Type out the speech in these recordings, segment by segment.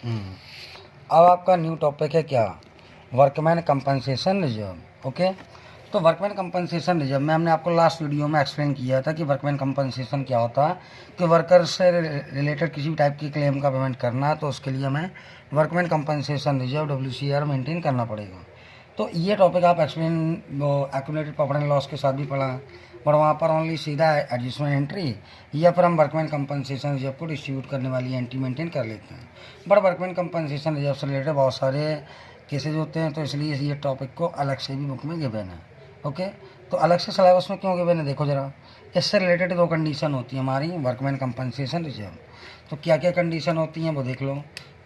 हम्म, अब आपका new topic है क्या, वर्कमैन कंपनसेशन रिजर्व। ओके, तो वर्कमैन कंपनसेशन रिजर्व में हमने आपको लास्ट वीडियो में एक्सप्लेन किया था कि वर्कमैन कंपनसेशन क्या होता है, कि वर्कर से रिलेटेड किसी भी टाइप की क्लेम का पेमेंट करना है तो उसके लिए हमें workman compensation reserve WCR maintain करना पड़ेगा। तो ये टॉपिक आप explain accumulated profit and loss के साथ भी पढ़ा, पर वहाँ पर ओनली सीधा एडजस्टमेंट एंट्री या फिर हम वर्कमैन कंपनसेशन रिजर्व को डिस्ट्रीब्यूट करने वाली एंट्री मेंटेन कर लेते हैं। बट वर्कमैन कंपनसेशन रिजर्व से रिलेटेड बहुत सारे केसेज होते हैं, तो इसलिए ये टॉपिक को अलग से भी बुक में गिवन है। ओके, तो अलग से सिलेबस में क्यों गिवन है, देखो जरा। इससे रिलेटेड दो कंडीशन होती है हमारी वर्कमैन कंपनसेशन रिजर्व। तो क्या क्या कंडीशन होती हैं वो देख लो।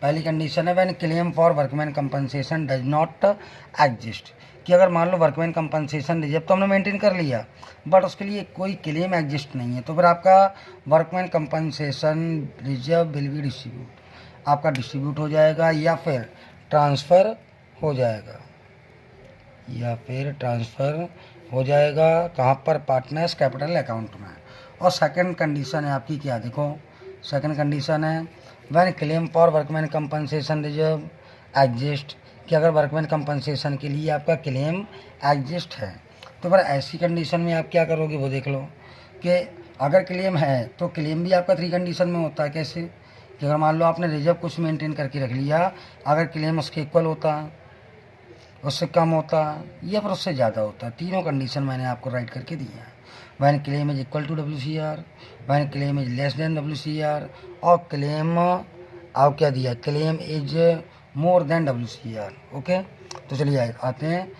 पहली कंडीशन है when claim for workman compensation does not exist, कि अगर मान लो वर्कमैन कंपनसेशन रिजर्व तो हमने मेंटेन कर लिया बट उसके लिए कोई क्लेम एग्जिस्ट नहीं है, तो फिर आपका workman compensation reserve will be distribute, आपका डिस्ट्रीब्यूट हो जाएगा या फिर ट्रांसफ़र हो जाएगा, या फिर ट्रांसफ़र हो जाएगा कहाँ पर, पार्टनर्स कैपिटल अकाउंट में। और सेकंड कंडीशन है आपकी क्या, देखो सेकंड कंडीशन है when claim for workman compensation reserve exist, कि अगर वर्कमैन कंपनसेशन के लिए आपका क्लेम एग्जिस्ट है तो फिर ऐसी कंडीशन में आप क्या करोगे वो देख लो। कि अगर क्लेम है तो क्लेम भी आपका थ्री कंडीशन में होता है, कैसे कि अगर मान लो आपने रिजर्व कुछ मेंटेन करके रख लिया, अगर क्लेम उसके इक्वल होता, उससे कम होता या फिर उससे ज़्यादा होता, तीनों कंडीशन मैंने आपको राइट करके दी है। When claim is equal to WCR, when claim is less than WCR, और क्लेम आप क्या दिया, claim is more than WCR। Okay, तो चलिए आते हैं,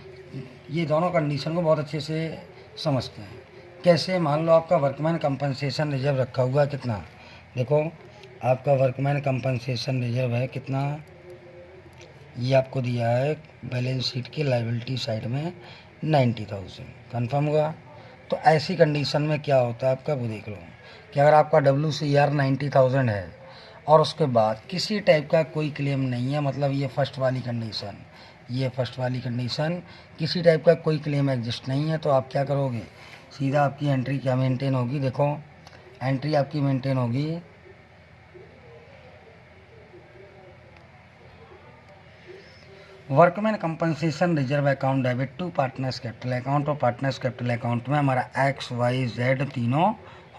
ये दोनों कंडीशन को बहुत अच्छे से समझते हैं। कैसे, मान लो आपका वर्कमैन कंपनसेशन रिजर्व रखा हुआ है कितना, देखो आपका वर्कमैन कंपनसेशन रिजर्व है कितना, ये आपको दिया है बैलेंस शीट की लाइबिलिटी साइड में 90,000, कन्फर्म हुआ। तो ऐसी कंडीशन में क्या होता है आपका वो देख लो, कि अगर आपका WCR 90,000 है और उसके बाद किसी टाइप का कोई क्लेम नहीं है, मतलब ये फर्स्ट वाली कंडीशन, ये फर्स्ट वाली कंडीशन, किसी टाइप का कोई क्लेम एग्जिस्ट नहीं है, तो आप क्या करोगे, सीधा आपकी एंट्री क्या मेंटेन होगी, देखो एंट्री आपकी मेंटेन होगी workman compensation reserve account debit to partners capital account, और पार्टनर्स कैपिटल अकाउंट में हमारा XYZ तीनों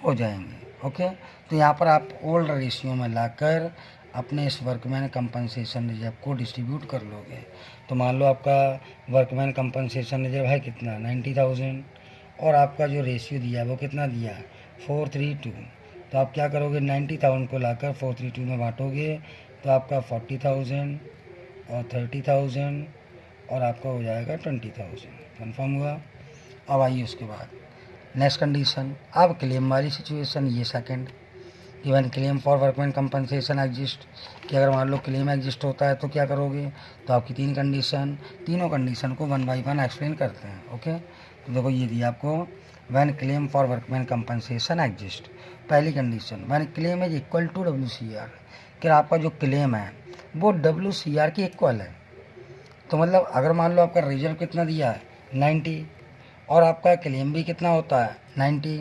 हो जाएंगे। ओके, तो यहाँ पर आप ओल्ड रेशियो में लाकर अपने इस वर्कमैन कंपनसेशन रिजर्व को डिस्ट्रीब्यूट कर लोगे। तो मान लो आपका वर्कमैन कंपनसेशन रिजर्व है कितना 90,000, और आपका जो रेशियो दिया है वो कितना दिया है 432, तो आप क्या करोगे 90,000 को लाकर 432 में बांटोगे, तो आपका 40,000 और 30,000 और आपका हो जाएगा 20,000, कन्फर्म हुआ। अब आइए उसके बाद नेक्स्ट कंडीशन, अब क्लेम वाली सिचुएशन, ये सेकंड, कि one claim for workman compensation exist, कि अगर मान लो क्लेम एग्जिस्ट होता है तो क्या करोगे, तो आपकी तीन कंडीशन, तीनों कंडीशन को वन बाई वन एक्सप्लेन करते हैं। ओके, तो देखो ये दिया आपको one claim for workman compensation exist, पहली condition one claim is equal to WCR, कि आपका जो क्लेम है वो WCR की इक्वल है। तो मतलब अगर मान लो आपका रिजर्व कितना दिया है 90 और आपका क्लेम भी कितना होता है 90,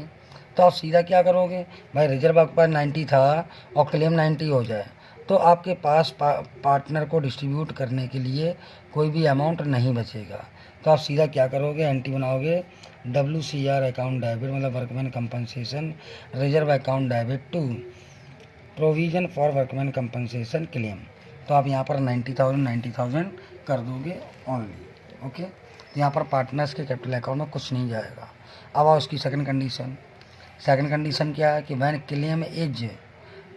तो आप सीधा क्या करोगे भाई, रिजर्व आपके पास 90 था और क्लेम 90 हो जाए तो आपके पास पार्टनर को डिस्ट्रीब्यूट करने के लिए कोई भी अमाउंट नहीं बचेगा। तो आप सीधा क्या करोगे, एंट्री बनाओगे WCR अकाउंट डेबिट, मतलब workman compensation reserve account debit to provision for workman compensation claim, तो आप यहाँ पर 90,000 कर दोगे ओनली। ओके, तो यहाँ पर पार्टनर्स के कैपिटल अकाउंट में कुछ नहीं जाएगा। अब आओ उसकी सेकंड कंडीशन, सेकंड कंडीशन क्या है कि when claim is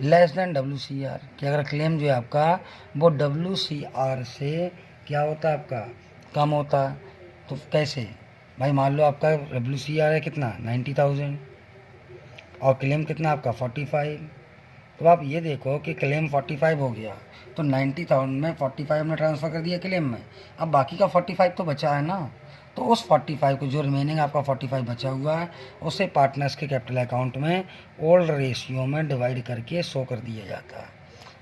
less than WCR, कि अगर क्लेम जो है आपका वो WCR से क्या होता है आपका कम होता है, तो कैसे भाई, मान लो आपका WCR है कितना 90,000 और क्लेम कितना आपका 45, तो आप ये देखो कि क्लेम 45 हो गया तो 90,000 में 45 में ट्रांसफ़र कर दिया क्लेम में, अब बाकी का 45 तो बचा है ना, तो उस 45 को, जो रिमेनिंग आपका 45 बचा हुआ है, उसे पार्टनर्स के कैपिटल अकाउंट में ओल्ड रेशियो में डिवाइड करके शो कर दिया जाता है।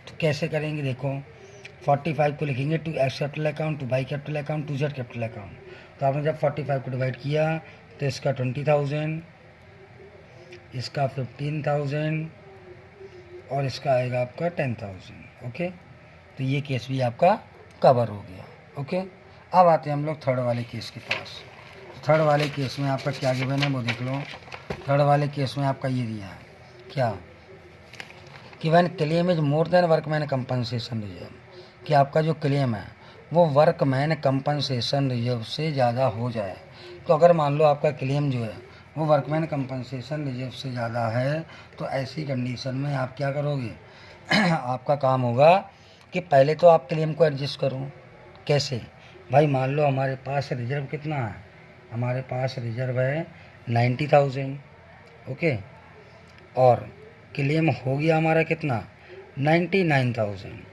तो कैसे करेंगे, देखो 45 को लिखेंगे to X capital account, to Y capital account, to Z capital account, तो आपने जब 45 को डिवाइड किया तो इसका 20,000, इसका 15,000 और इसका आएगा आपका 10,000। ओके, तो ये केस भी आपका कवर हो गया। ओके, अब आते हैं हम लोग थर्ड वाले केस के पास। थर्ड वाले केस में आपका क्या गिवन है वो देख लो। थर्ड वाले केस में आपका ये दिया है क्या कि when claim is more then workman compensation reserve, कि आपका जो क्लेम है वो वर्कमैन कंपनसेशन रिजर्व से ज़्यादा हो जाए। तो अगर मान लो आपका क्लेम जो है वो वर्कमैन कंपनसेशन रिजर्व से ज़्यादा है, तो ऐसी कंडीशन में आप क्या करोगे आपका काम होगा कि पहले तो आप क्लेम को एडजस्ट करो। कैसे भाई, मान लो हमारे पास रिजर्व कितना है, हमारे पास रिजर्व है 90,000। ओके, और क्लेम हो गया हमारा कितना 99,000।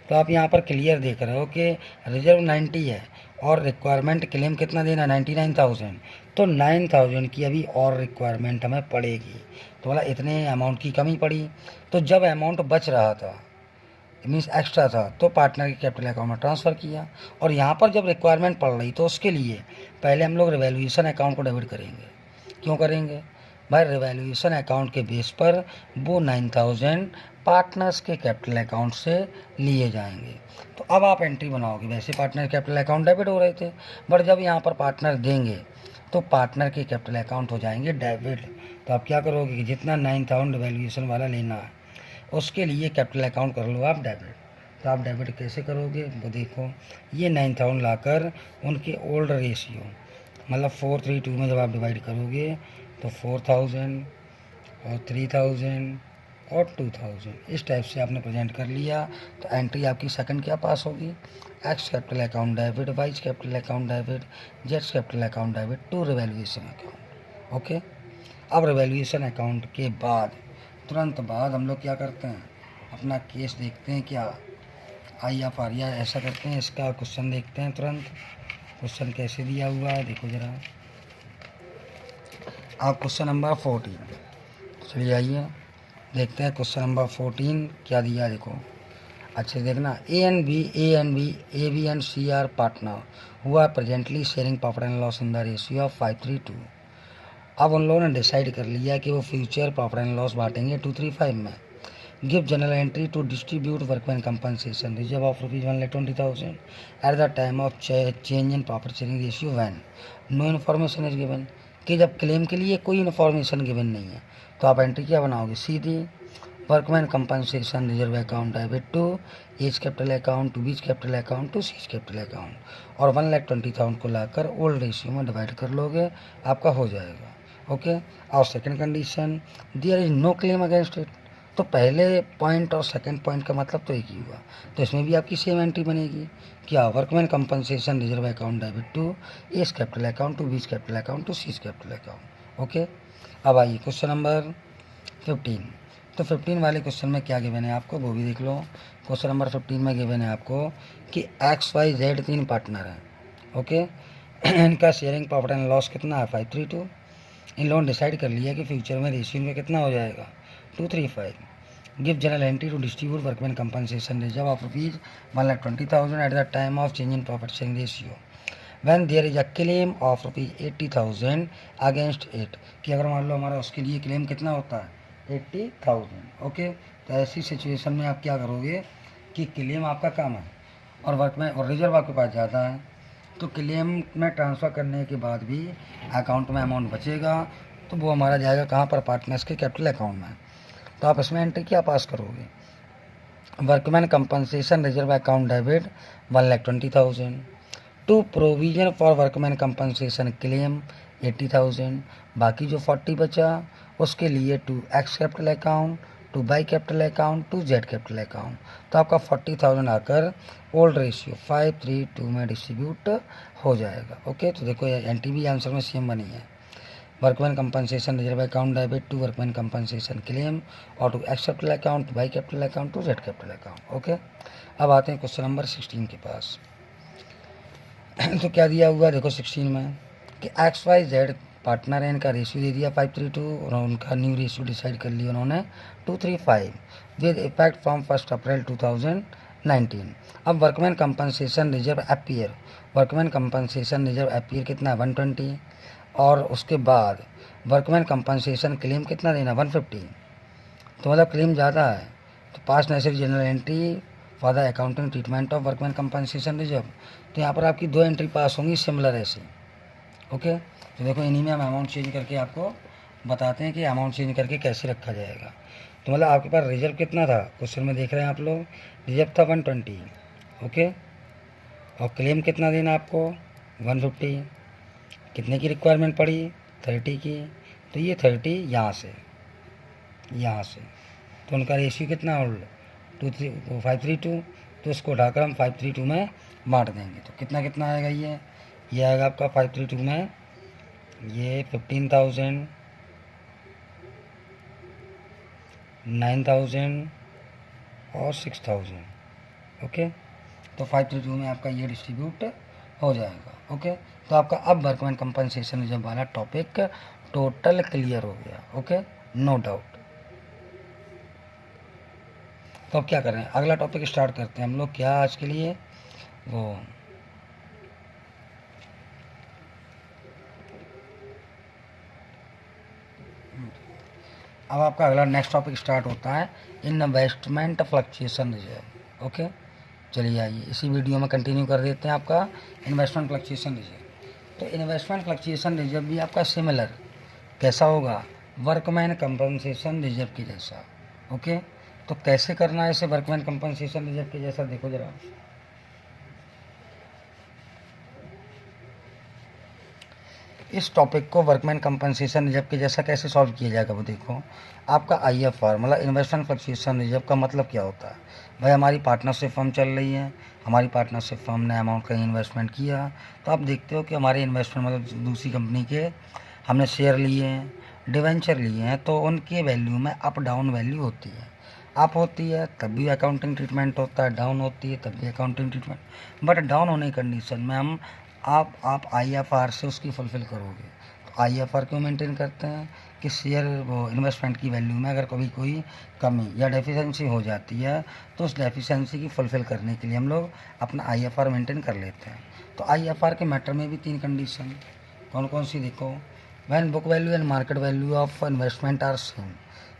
तो आप यहाँ पर क्लियर देख रहे हो कि रिजर्व 90 है और रिक्वायरमेंट क्लेम कितना देना 99,000। तो 9,000 की अभी और रिक्वायरमेंट हमें पड़ेगी। तो बोला इतने अमाउंट की कमी पड़ी। तो जब अमाउंट बच रहा था मीन्स एक्स्ट्रा था, तो पार्टनर के कैपिटल अकाउंट में ट्रांसफ़र किया। और यहाँ पर जब रिक्वायरमेंट पड़ रही तो उसके लिए पहले हम लोग रिवैल्यूएशन अकाउंट को डेबिट करेंगे। क्यों करेंगे भाई, रिवैल्यूएशन अकाउंट के बेस पर वो 9,000 पार्टनर्स के कैपिटल अकाउंट से लिए जाएंगे। तो अब आप एंट्री बनाओगे, वैसे पार्टनर कैपिटल अकाउंट डेबिट हो रहे थे, बट जब यहाँ पर पार्टनर देंगे तो पार्टनर के कैपिटल अकाउंट हो जाएंगे डेबिट। तो आप क्या करोगे कि जितना 9,000 रिवैल्यूएशन वाला लेना है उसके लिए कैपिटल अकाउंट कर लो आप डेबिट। तो आप डेबिट कैसे करोगे वो देखो, ये 9,000 लाकर उनके ओल्ड रेशियो मतलब 432 में जब आप डिवाइड करोगे तो 4,000 और 3,000 और 2,000 इस टाइप से आपने प्रेजेंट कर लिया। तो एंट्री आपकी सेकंड क्या पास होगी, X capital account debit, Y capital account debit, Z capital account debit to revaluation account. Okay, अब रिवैल्यूएशन अकाउंट के बाद तुरंत बाद हम लोग क्या करते हैं, अपना केस देखते हैं क्या IFR या ऐसा करते हैं, इसका क्वेश्चन देखते हैं तुरंत। क्वेश्चन कैसे दिया हुआ है देखो ज़रा, आप क्वेश्चन नंबर 14 चलिए आइए देखते हैं क्वेश्चन नंबर 14 क्या दिया है देखो अच्छे से देखना। A B and C are partner who are presently sharing profit and loss in the ratio of 5:3:2। अब उन लोगों ने डिसाइड कर लिया कि वो फ्यूचर प्रॉफिट एंड लॉस बांटेंगे 2:3:5 में। Give journal entry to distribute workman compensation reserve of ₹120,000 at the time of change in profit sharing ratio when no information is given. कि जब क्लेम के लिए कोई इन्फॉर्मेशन गिवन नहीं है तो आप एंट्री क्या बनाओगे, सीधी workman compensation reserve account debit to A's capital account to B's capital account to C's capital account और 1,20,000 को लाकर ओल्ड रेशियो में डिवाइड कर लोगे, आपका हो जाएगा। ओके, और second condition there is no claim against it. तो पहले पॉइंट और सेकंड पॉइंट का मतलब तो एक ही हुआ, तो इसमें भी आपकी सेम एंट्री बनेगी क्या, workman compensation reserve account debit to A's capital account to B's capital account to C's capital account. Okay, अब आइए क्वेश्चन नंबर 15। तो 15 वाले क्वेश्चन में क्या गिवन है आपको वो भी देख लो। क्वेश्चन नंबर 15 में गिवन है आपको कि XYZ 3 पार्टनर हैं। ओके, इनका शेयरिंग प्रॉफिट एंड लॉस कितना है 5:3:2। इन लोगों ने डिसाइड कर लिया कि फ्यूचर में रेशियो में कितना हो जाएगा 2:3:5। Give journal entry to distribute workman compensation reserve of ₹1,20,000 at the time of change in profit sharing ratio when there is a claim of ₹80,000 against it. कि अगर मान लो हमारा उसके लिए क्लेम कितना होता है 80,000। ओके, तो ऐसी सिचुएशन में आप क्या करोगे कि क्लेम आपका कम है और वर्कमैन और रिजर्व आपके पास ज़्यादा है, तो क्लेम में ट्रांसफ़र करने के बाद भी अकाउंट में अमाउंट बचेगा, तो वो हमारा जाएगा कहाँ पर, पार्टनर्स के कैपिटल अकाउंट में। तो आप इसमें एंट्री क्या पास करोगे, workman compensation reserve account debit 1,20,000 to provision for workman compensation claim 80,000। बाकी जो 40 बचा उसके लिए to X capital account to Y capital account to Z capital account. तो आपका 40,000 आकर ओल्ड रेशियो 5:3:2 में डिस्ट्रीब्यूट हो जाएगा। ओके, तो देखो एंट्री भी आंसर में सेम बनी है, workman compensation reserve account debit to workman compensation claim और to X capital account to Y capital account to Z capital account. Okay, अब आते हैं क्वेश्चन नंबर 16 के पास। तो क्या दिया हुआ देखो 16 में कि XYZ पार्टनर है, इनका रेशियो दे दिया 5:3:2 और उनका न्यू रेशियो डिसाइड कर लिया उन्होंने 2:3:5 विद इफेक्ट फ्रॉम 1 अप्रैल 2019। अब workman compensation reserve appear, workman compensation reserve appear कितना है 120 और उसके बाद वर्कमैन कंपनसेशन क्लेम कितना देना 150। तो मतलब क्लेम ज़्यादा है, तो पास necessary general entry for the accounting treatment of workman compensation reserve. तो यहाँ पर आपकी 2 एंट्री पास होंगी सिमिलर ऐसे। ओके, तो देखो इन्हीं में हम अमाउंट चेंज करके आपको बताते हैं कि अमाउंट चेंज करके कैसे रखा जाएगा। तो मतलब आपके पास रिजर्व कितना था, क्वेश्चन में देख रहे हैं आप लोग, रिजर्व था 120। ओके, और क्लेम कितना देना आपको 150। कितने की रिक्वायरमेंट पड़ी 30 की, तो ये 30 यहाँ से तो उनका रेशियो कितना होल्ड 532, तो इसको उठाकर हम 532 में बांट देंगे। तो कितना कितना आएगा, ये आएगा आपका 532 में, ये 15,000, 9,000 और 6,000। ओके, तो 532 में आपका ये डिस्ट्रीब्यूट हो जाएगा। ओके, तो आपका अब वर्कमैन कंपनसेशन रिजर्व वाला टॉपिक टोटल क्लियर हो गया। Okay, no doubt. तो अब क्या कर रहे हैं, अगला टॉपिक स्टार्ट करते हैं हम लोग। क्या आज के लिए वो अब आपका अगला नेक्स्ट टॉपिक स्टार्ट होता है इन्वेस्टमेंट फ्लक्चुएशन रिजर्व। ओके, चलिए आइए इसी वीडियो में कंटिन्यू कर देते हैं आपका इन्वेस्टमेंट फ्लक्चुएशन रिजर्व। तो इन्वेस्टमेंट फ्लक्चुएशन रिजर्व भी आपका सिमिलर कैसा होगा, वर्कमैन कंपनसेशन रिजर्व के जैसा। ओके, तो कैसे करना है इसे वर्कमैन कंपनसेशन रिजर्व के जैसा, देखो जरा। इस टॉपिक को वर्कमैन कंपनसेशन रिजर्व के जैसा कैसे सॉल्व किया जाएगा, वो देखो। आपका IFR मतलब इन्वेस्टमेंट फ्लक्चुएशन रिजर्व का मतलब क्या होता है, भाई हमारी पार्टनरशिप फर्म चल रही है, हमारी पार्टनरशिप फर्म ने अमाउंट कहीं इन्वेस्टमेंट किया, तो आप देखते हो कि हमारे इन्वेस्टमेंट मतलब दूसरी कंपनी के हमने शेयर लिए हैं, डिवेंचर लिए हैं, तो उनके वैल्यू में अप डाउन वैल्यू होती है। अप होती है तब भी अकाउंटिंग ट्रीटमेंट होता है, डाउन होती है तब भी अकाउंटिंग ट्रीटमेंट। बट डाउन होने की कंडीशन में हम आप IFR से उसकी फुलफ़िल करोगे। तो IFR क्यों मेंटेन करते हैं कि शेयर वो इन्वेस्टमेंट की वैल्यू में अगर कभी कोई कमी या डेफिशिएंसी हो जाती है तो उस डेफिशिएंसी की फुलफ़िल करने के लिए हम लोग अपना IFR मेंटेन कर लेते हैं। तो IFR के मैटर में भी 3 कंडीशन कौन कौन सी, देखो। When book value and market value of investment are same,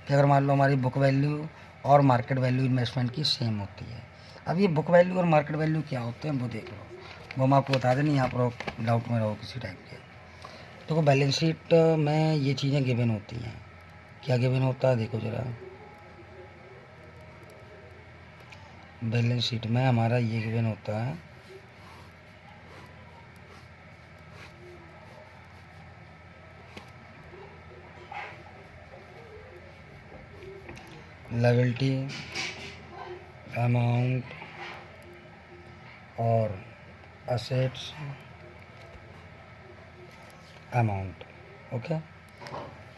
कि अगर मान लो हमारी बुक वैल्यू और मार्केट वैल्यू इन्वेस्टमेंट की सेम होती है। अब ये बुक वैल्यू और मार्केट वैल्यू क्या होते हैं वो देख लो, वो हम आपको बता दें, नहीं आप लोग डाउट में रहो किसी टाइप के। तो बैलेंस शीट में ये चीज़ें गिवन होती हैं। क्या गिवन होता है, देखो ज़रा। बैलेंस शीट में हमारा ये गिवन होता है, लायबिलिटी अमाउंट और असेट्स अमाउंट। ओके,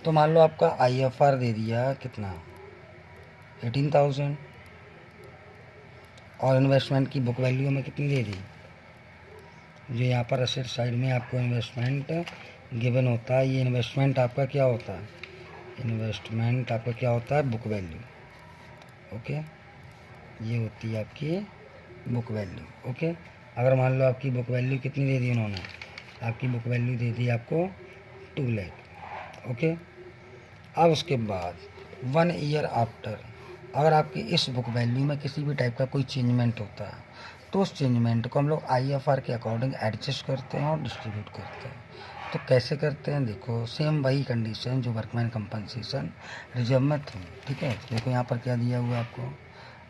तो मान लो आपका IFR दे दिया कितना 18,000 और इन्वेस्टमेंट की बुक वैल्यू हमें कितनी दे दी, जो यहाँ पर असेट साइड में आपको इन्वेस्टमेंट गिवन होता है। ये इन्वेस्टमेंट आपका क्या होता है, इन्वेस्टमेंट आपका क्या होता है, बुक वैल्यू। ओके, ये होती है आपकी बुक वैल्यू। ओके, अगर मान लो आपकी बुक वैल्यू कितनी दे दी उन्होंने, आपकी बुक वैल्यू दे दी आपको 2 लाख। ओके, अब उसके बाद 1 ईयर आफ्टर अगर आपकी इस बुक वैल्यू में किसी भी टाइप का कोई चेंजमेंट होता है तो उस चेंजमेंट को हम लोग IFR के अकॉर्डिंग एडजस्ट करते हैं और डिस्ट्रीब्यूट करते हैं। तो कैसे करते हैं, देखो सेम वही कंडीशन जो वर्कमैन कंपनसेशन रिजर्व में थी। ठीक है, देखो यहाँ पर क्या दिया हुआ है आपको,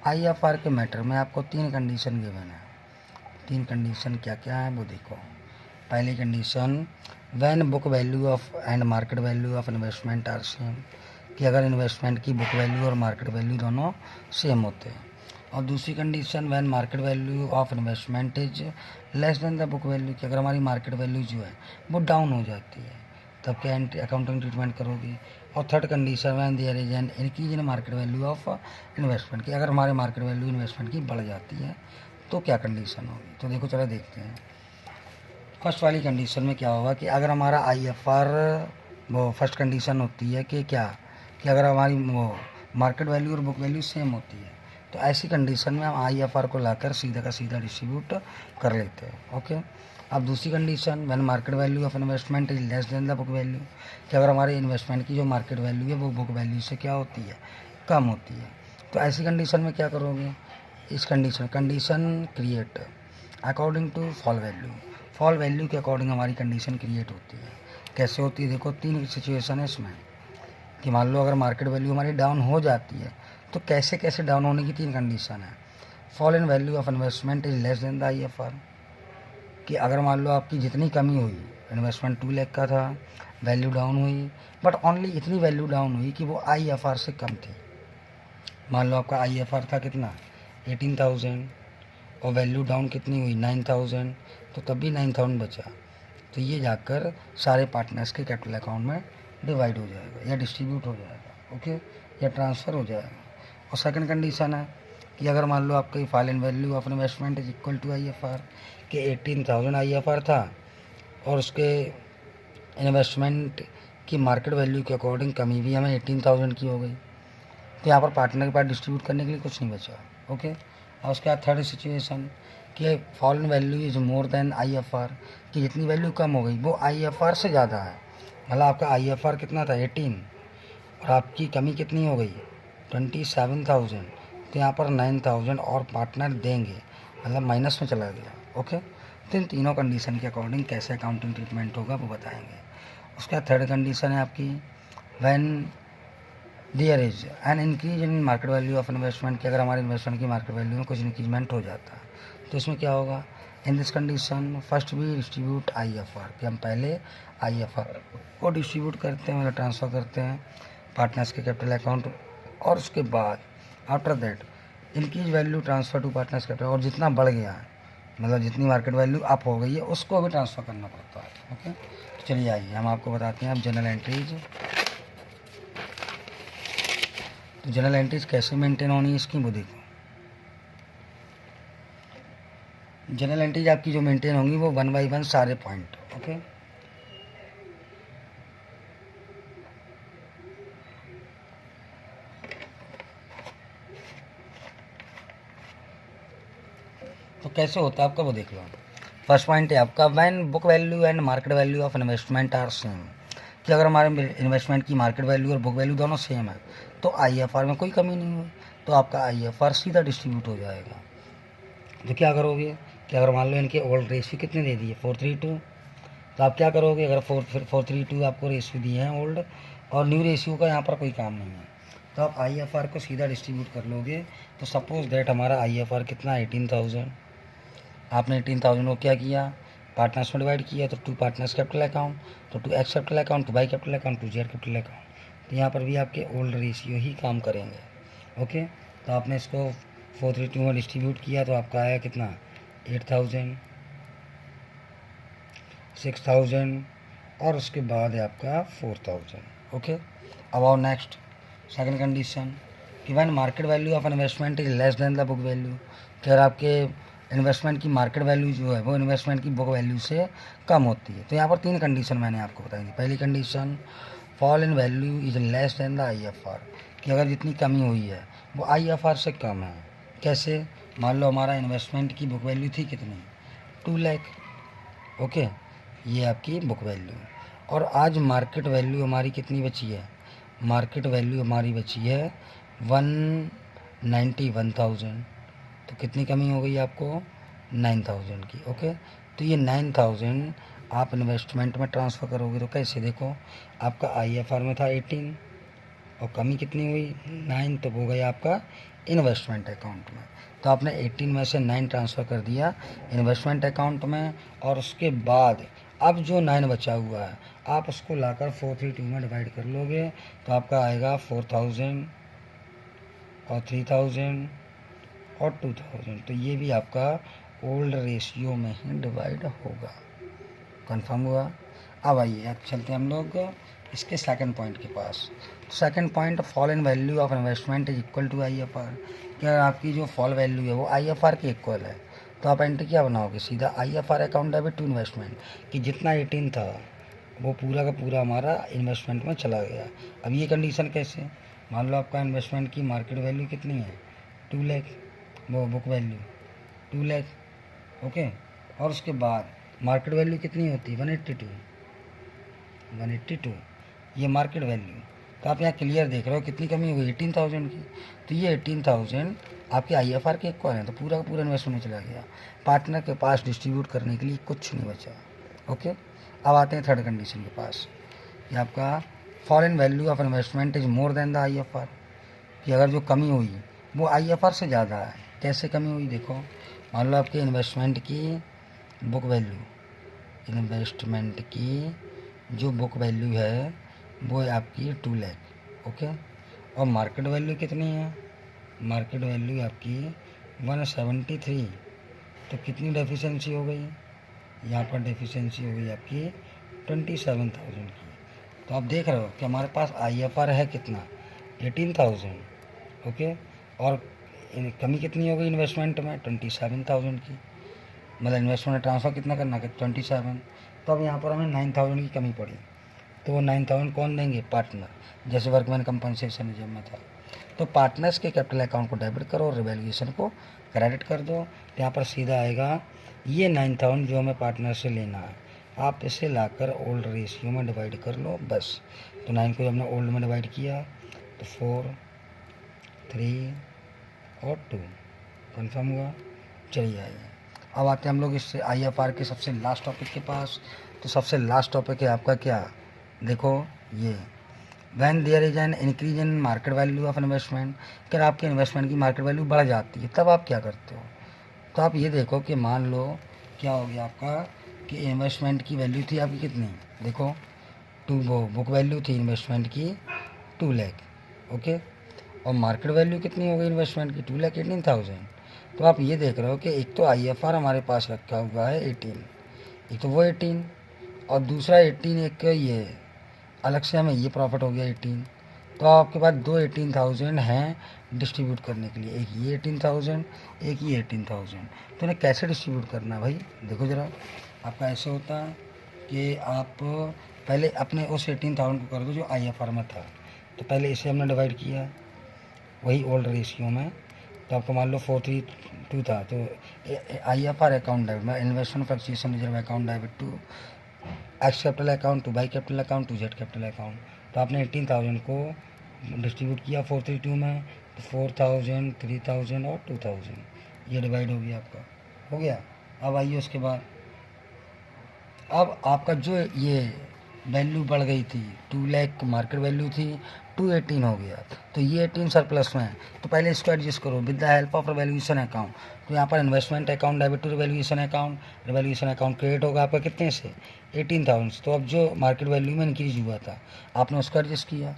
IFR के मैटर में आपको 3 कंडीशन गिवन है। 3 कंडीशन क्या क्या है वो देखो। पहली condition, when book value of and market value of investment are same, कि अगर इन्वेस्टमेंट की बुक वैल्यू और मार्केट वैल्यू दोनों सेम होते हैं। और दूसरी condition, when market value of investment is less than the book value, कि अगर हमारी मार्केट वैल्यू जो है वो डाउन हो जाती है तब क्या अकाउंटिंग ट्रीटमेंट करोगे। और third condition, when there is an increase in market value of investment, कि अगर हमारे मार्केट वैल्यू इन्वेस्टमेंट की बढ़ जाती है तो क्या कंडीशन होगी। तो देखो चलो देखते हैं। फर्स्ट वाली कंडीशन में क्या होगा कि अगर हमारा IFR वो फर्स्ट कंडीशन होती है कि क्या, कि अगर हमारी वो मार्केट वैल्यू और बुक वैल्यू सेम होती है तो ऐसी कंडीशन में हम IFR को लाकर सीधा का सीधा डिस्ट्रीब्यूट कर लेते हैं। ओके, अब दूसरी condition, when market value of investment is less than the book value, कि अगर हमारे इन्वेस्टमेंट की जो मार्केट वैल्यू है वो बुक वैल्यू से क्या होती है, कम होती है। तो ऐसी कंडीशन में क्या करोगे, इस condition create according to fall value के अकॉर्डिंग हमारी कंडीशन क्रिएट होती है। कैसे होती है देखो, तीन सिचुएशन है इसमें कि मान लो अगर मार्केट वैल्यू हमारी डाउन हो जाती है तो कैसे कैसे डाउन होने की तीन कंडीशन है। Fall in value of investment is less than the IFR, कि अगर मान लो आपकी जितनी कमी हुई, इन्वेस्टमेंट 2 लाख का था, वैल्यू डाउन हुई, बट ओनली इतनी वैल्यू डाउन हुई कि वो IFR से कम थी। मान लो आपका IFR था कितना 18,000 और वैल्यू डाउन कितनी हुई 9,000, तो तब भी 9,000 बचा, तो ये जाकर सारे पार्टनर्स के कैपिटल अकाउंट में डिवाइड हो जाएगा या डिस्ट्रीब्यूट हो जाएगा, ओके, या ट्रांसफ़र हो जाएगा। और सेकंड कंडीशन है कि अगर मान लो आपकी file in value of investment is equal to IFR, कि 18,000 IFR था और उसके इन्वेस्टमेंट की मार्केट वैल्यू के अकॉर्डिंग कमी भी हमें 18,000 की हो गई, तो यहाँ पर पार्टनर के पास डिस्ट्रीब्यूट करने के लिए कुछ नहीं बचा, ओके। और उसके बाद थर्ड सिचुएशन कि fall in value is more than IFR, कि जितनी वैल्यू कम हो गई वो IFR से ज़्यादा है, मतलब आपका IFR कितना था 18 और आपकी कमी कितनी हो गई 27,000, तो यहाँ पर 9,000 और पार्टनर देंगे, मतलब माइनस में चला गया, ओके। तो इन तीनों कंडीशन के अकॉर्डिंग कैसे अकाउंटिंग ट्रीटमेंट होगा वो बताएंगे। उसका थर्ड कंडीशन है आपकी when there is an increase in market value of investment, कि अगर हमारे इन्वेस्टमेंट की मार्केट वैल्यू में कुछ इंक्रीजमेंट हो जाता है तो इसमें क्या होगा। In this condition first we distribute IFR, कि हम पहले IFR को डिस्ट्रीब्यूट करते हैं, मतलब ट्रांसफ़र करते हैं पार्टनर्स के कैपिटल अकाउंट, और उसके बाद after that increase value transfer to partners capital, और जितना बढ़ गया है मतलब जितनी मार्केट वैल्यू अप हो गई है उसको भी ट्रांसफ़र करना पड़ता है, ओके। तो चलिए आइए हम आपको बताते हैं अब जनरल एंट्रीज। तो जनरल एंट्रीज कैसे मेंटेन होनी है इसकी वो देखो। जनरल एंट्रीज आपकी जो मेंटेन होंगी वो 1 बाई 1 सारे पॉइंट, ओके। तो कैसे होता है आपका वो देख लो। फर्स्ट पॉइंट है आपका when book value and market value of investment are same, कि अगर हमारे इन्वेस्टमेंट की मार्केट वैल्यू और बुक वैल्यू दोनों सेम है तो IFR में कोई कमी नहीं हुई, तो आपका IFR सीधा डिस्ट्रीब्यूट हो जाएगा। तो क्या करोगे कि अगर मान लो इनके ओल्ड रेशियो कितने दे दिए 432, तो आप क्या करोगे, अगर 432 आपको रेशियो दिए हैं ओल्ड और न्यू रेशियो का यहाँ पर कोई काम नहीं है, तो आप IFR को सीधा डिस्ट्रीब्यूट कर लोगे। तो सपोज दैट हमारा IFR कितना 18,000, आपने 18,000 को क्या किया पार्टनर्स में डिवाइड किया, तो 2 पार्टनर्स कैपिटल अकाउंट, तो 2 X capital account, 2 Y capital account, 2 Z capital account, तो यहाँ पर भी आपके ओल्ड रेशियो ही काम करेंगे, ओके। तो आपने इसको 432 में डिस्ट्रीब्यूट किया तो आपका आया कितना 8,000, 6,000 और उसके बाद है आपका 4,000, ओके। अब आओ नेक्स्ट सेकंड कंडीशन कि when market value of investment is less than the book value, कि अगर आपके इन्वेस्टमेंट की मार्केट वैल्यू जो है वो इन्वेस्टमेंट की बुक वैल्यू से कम होती है, तो यहाँ पर तीन कंडीशन मैंने आपको बताई थी। पहली condition fall in value is less than the IFR, कि अगर जितनी कमी हुई है वो IFR से कम है। कैसे, मान लो हमारा इन्वेस्टमेंट की बुक वैल्यू थी कितनी 2 लाख, ओके, ये आपकी बुक वैल्यू, और आज मार्केट वैल्यू हमारी कितनी बची है, मार्केट वैल्यू हमारी बची है 191,000, तो कितनी कमी हो गई आपको 9,000 की, ओके। तो ये 9,000 आप इन्वेस्टमेंट में ट्रांसफ़र करोगे तो कैसे, देखो आपका IFR में था 18 और कमी कितनी हुई 9, तो हो गया आपका इन्वेस्टमेंट अकाउंट में, तो आपने 18 में से 9 ट्रांसफ़र कर दिया इन्वेस्टमेंट अकाउंट में, और उसके बाद अब जो 9 बचा हुआ है आप उसको लाकर 432 में डिवाइड कर लोगे, तो आपका आएगा 4,000 और 3,000 और 2,000, तो ये भी आपका ओल्ड रेशियो में ही डिवाइड होगा। कंफर्म हुआ। अब आइए अब चलते हैं हम लोग इसके सेकंड पॉइंट के पास। Second point fall in value of investment is equal to IFR, क्या आपकी जो फॉल वैल्यू है वो IFR के इक्वल है, तो आप एंट्री क्या बनाओगे सीधा IFR account debit to investment, कि जितना 18 था वो पूरा का पूरा हमारा इन्वेस्टमेंट में चला गया। अब ये कंडीशन कैसे, मान लो आपका इन्वेस्टमेंट की मार्केट वैल्यू कितनी है 2 लाख, वो बुक वैल्यू 2 लाख, ओके, और उसके बाद मार्केट वैल्यू कितनी होती है 182, ये मार्केट वैल्यू, तो आप यहाँ क्लियर देख रहे हो कितनी कमी हुई 18,000 की, तो ये 18,000 आपके IFR के एक कॉइन है तो पूरा का पूरा इन्वेस्टमेंट चला गया, पार्टनर के पास डिस्ट्रीब्यूट करने के लिए कुछ नहीं बचा। ओके, अब आते हैं थर्ड कंडीशन के पास, कि आपका foreign value of investment is more then the IFR, कि अगर जो कमी हुई वो IFR से ज़्यादा है। कैसे कमी हुई देखो, मान लो आपके इन्वेस्टमेंट की बुक वैल्यू, इन्वेस्टमेंट की जो बुक वैल्यू है वो है आपकी 2 लाख। ओके, और मार्केट वैल्यू कितनी है, मार्केट वैल्यू आपकी 173, तो कितनी डेफिशिएंसी हो गई, यहाँ पर डेफिशिएंसी हो गई आपकी 27,000 की। तो आप देख रहे हो कि हमारे पास IFR है कितना, 18,000। ओके, और कमी कितनी हो गई इन्वेस्टमेंट में, 27,000 की, मतलब इन्वेस्टमेंट ट्रांसफ़र कितना करना है, 27। तो अब यहाँ पर हमें 9,000 की कमी पड़ी, तो वो 9,000 कौन देंगे, पार्टनर, जैसे वर्कमैन कंपनसेशन जब में था। तो पार्टनर्स के कैपिटल अकाउंट को डेबिट करो और रिवैल्यूएशन को क्रेडिट कर दो, तो यहाँ पर सीधा आएगा ये 9,000 जो हमें पार्टनर से लेना है, आप इसे लाकर ओल्ड रेशियो में डिवाइड कर लो बस। तो 9 को हमने ओल्ड में डिवाइड किया तो 4, 3 और 2 कन्फर्म हुआ। चलिए आइए अब आते हैं हम लोग इस IFR के सबसे लास्ट टॉपिक के पास। तो सबसे लास्ट टॉपिक है आपका क्या, देखो ये, when there is an increase in market value of investment, अगर आपके इन्वेस्टमेंट की मार्केट वैल्यू बढ़ जाती है तब आप क्या करते हो। तो आप ये देखो कि मान लो क्या हो गया आपका, कि इन्वेस्टमेंट की वैल्यू थी आपकी कितनी, देखो वो बुक वैल्यू थी इन्वेस्टमेंट की 2 लाख। ओके, और मार्केट वैल्यू कितनी हो गई इन्वेस्टमेंट की, 2,18,000। तो आप ये देख रहे हो कि एक तो IFR हमारे पास रखा हुआ है 18, एक तो वो 18 और दूसरा 18, एक ये अलग से हमें ये प्रॉफिट हो गया 18। तो आपके पास दो 18,000 हैं डिस्ट्रीब्यूट करने के लिए, एक ये 18,000, एक ये 18,000। तो इन्हें कैसे डिस्ट्रीब्यूट करना है भाई, देखो ज़रा, आपका ऐसे होता है कि आप पहले अपने उस 18,000 को कर दो जो IFR में था, तो पहले इसे हमने डिवाइड किया वही ओल्ड रेशियो में, तो आपको मान लो 432 था, तो IFR अकाउंट डेबिट में investment fluctuation reserve account debit to X capital account to Y capital account to Z capital account. तो आपने 18,000 को डिस्ट्रीब्यूट किया 432 में, तो 4,000, 3,000 और 2,000 ये डिवाइड हो गया आपका, हो गया। अब आइए उसके बाद, अब आपका जो ये वैल्यू बढ़ गई थी 2 लाख मार्केट वैल्यू थी, 218 हो गया, तो ये 18 सरप्लस में है, तो पहले इसको एडजस्ट करो with the help of revaluation account. तो यहाँ पर investment account debit to revaluation account, revaluation account credit होगा आपका कितने से, 18,000। तो अब जो मार्केट वैल्यू में इंक्रीज हुआ था आपने उसको एडजस्ट किया,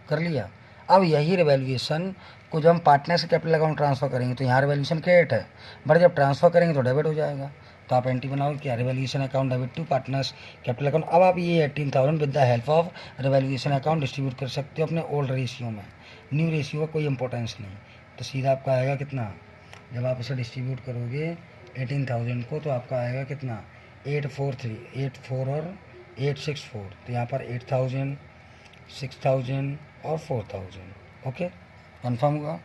कर लिया। अब यही रिवैल्यूएशन को जब हम पार्टनर से कैपिटल अकाउंट ट्रांसफ़र करेंगे तो यहाँ रिवैल्यूएशन क्रेडिट है, बट जब ट्रांसफ़र करेंगे तो डेबिट हो जाएगा। तो आप एंट्री बनाओ क्या, revaluation account debit to partners capital account. अब आप ये 18,000 with the help of revaluation account distribute कर सकते हो अपने ओल्ड रेशियो में, न्यू रेशियो का कोई इंपॉर्टेंस नहीं। तो सीधा आपका आएगा कितना, जब आप इसे डिस्ट्रीब्यूट करोगे 18,000 को, तो आपका आएगा कितना, 843, 84 और 864। तो यहाँ पर 8,000, 6,000 और 4,000। ओके, कन्फर्म हुआ।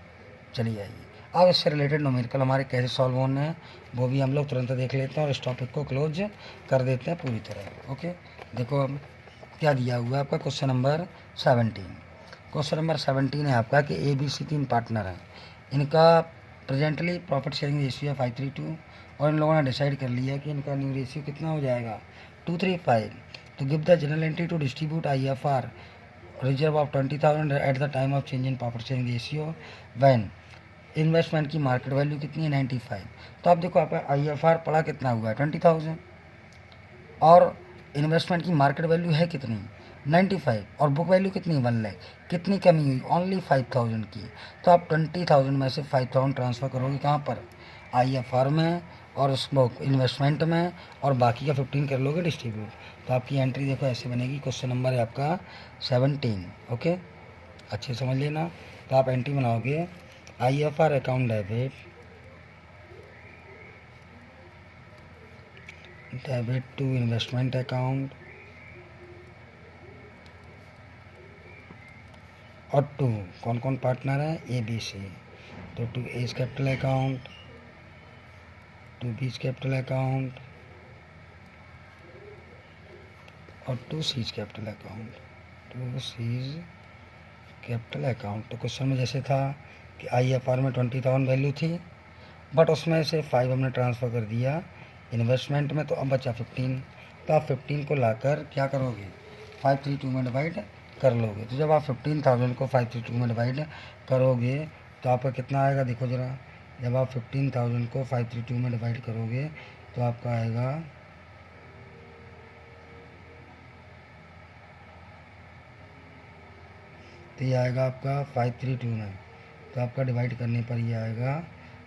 चलिए आइए अब इससे रिलेटेड न्यूमेरिकल हमारे कैसे सॉल्व होने हैं वो भी हम लोग तुरंत देख लेते हैं और इस टॉपिक को क्लोज कर देते हैं पूरी तरह। ओके, देखो अब क्या दिया हुआ है आपका क्वेश्चन नंबर 17। क्वेश्चन नंबर 17 है आपका कि ABC 3 पार्टनर हैं, इनका प्रेजेंटली प्रॉफिट शेयरिंग रेशियो है 532 और इन लोगों ने डिसाइड कर लिया कि इनका न्यू रेशियो कितना हो जाएगा, 235। तो give the journal entry to distribute IFR reserve of 20,000 at the time of change in profit sharing ratio when investment की मार्केट वैल्यू कितनी है, 95। तो आप देखो आपका IFR पड़ा कितना हुआ है, 20,000 और इन्वेस्टमेंट की मार्केट वैल्यू है कितनी, 95, और बुक वैल्यू कितनी, 1 लाख। कितनी कमी हुई, ओनली 5,000 की। तो आप 20,000 में से 5,000 ट्रांसफ़र करोगे कहाँ पर, IFR में और उसको इन्वेस्टमेंट में, और बाकी का 15 कर लोगे डिस्ट्रीब्यूट। तो आपकी एंट्री देखो ऐसे बनेगी। क्वेश्चन नंबर है आपका 17। ओके, अच्छे समझ लेना। तो आप एंट्री बनाओगे IFR account debit to investment account और टू कौन कौन पार्टनर है, ABC। तो to A's capital account, to B's capital account और to C's capital account, to C's capital account. तो क्वेश्चन में जैसे था कि IFR में 20,000 वैल्यू थी, बट उसमें से 5 हमने ट्रांसफ़र कर दिया इन्वेस्टमेंट में, तो अब बचा 15। तो आप 15 को लाकर क्या करोगे, 532 में डिवाइड कर लोगे। तो जब आप 15,000 को 532 में डिवाइड करोगे तो आपका कितना आएगा, देखो ज़रा। जब आप 15,000 को 532 में डिवाइड करोगे तो आपका आएगा तो ये आएगा आपका 532 में, तो आपका डिवाइड करने पर ये आएगा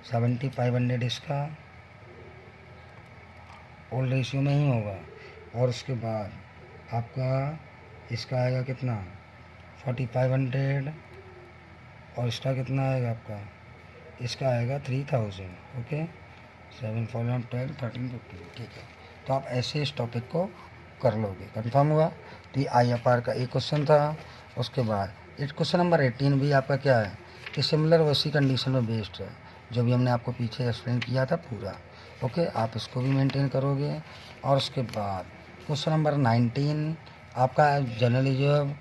7500 इसका ओल्ड रेशियो में ही होगा। और उसके बाद आपका इसका आएगा कितना 4500, और इसका कितना आएगा आपका, इसका आएगा 3000। ओके, 7 4 12 13 15। ठीक है, तो आप ऐसे इस टॉपिक को कर लोगे। कंफर्म हुआ। तो ये IFR का एक क्वेश्चन था। उसके बाद क्वेश्चन नंबर 18 भी आपका क्या है कि सिमिलर वैसी कंडीशन में बेस्ड है, जो भी हमने आपको पीछे एक्सप्लेन किया था पूरा। ओके, आप इसको भी मेंटेन करोगे। और उसके बाद क्वेश्चन नंबर 19 आपका जर्नलिज्म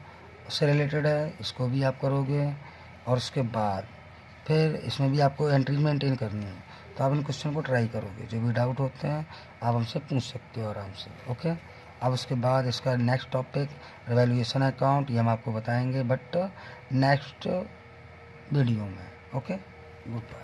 से रिलेटेड है, इसको भी आप करोगे। और उसके बाद फिर इसमें भी आपको एंट्री मेंटेन करनी है, तो आप इन क्वेश्चन को ट्राई करोगे। जो भी डाउट होते हैं आप हमसे पूछ सकते हो आराम से। ओके, अब उसके बाद इसका नेक्स्ट टॉपिक रिवैल्यूएशन अकाउंट, ये हम आपको बताएंगे बट नेक्स्ट वीडियो में। Okay, good bye.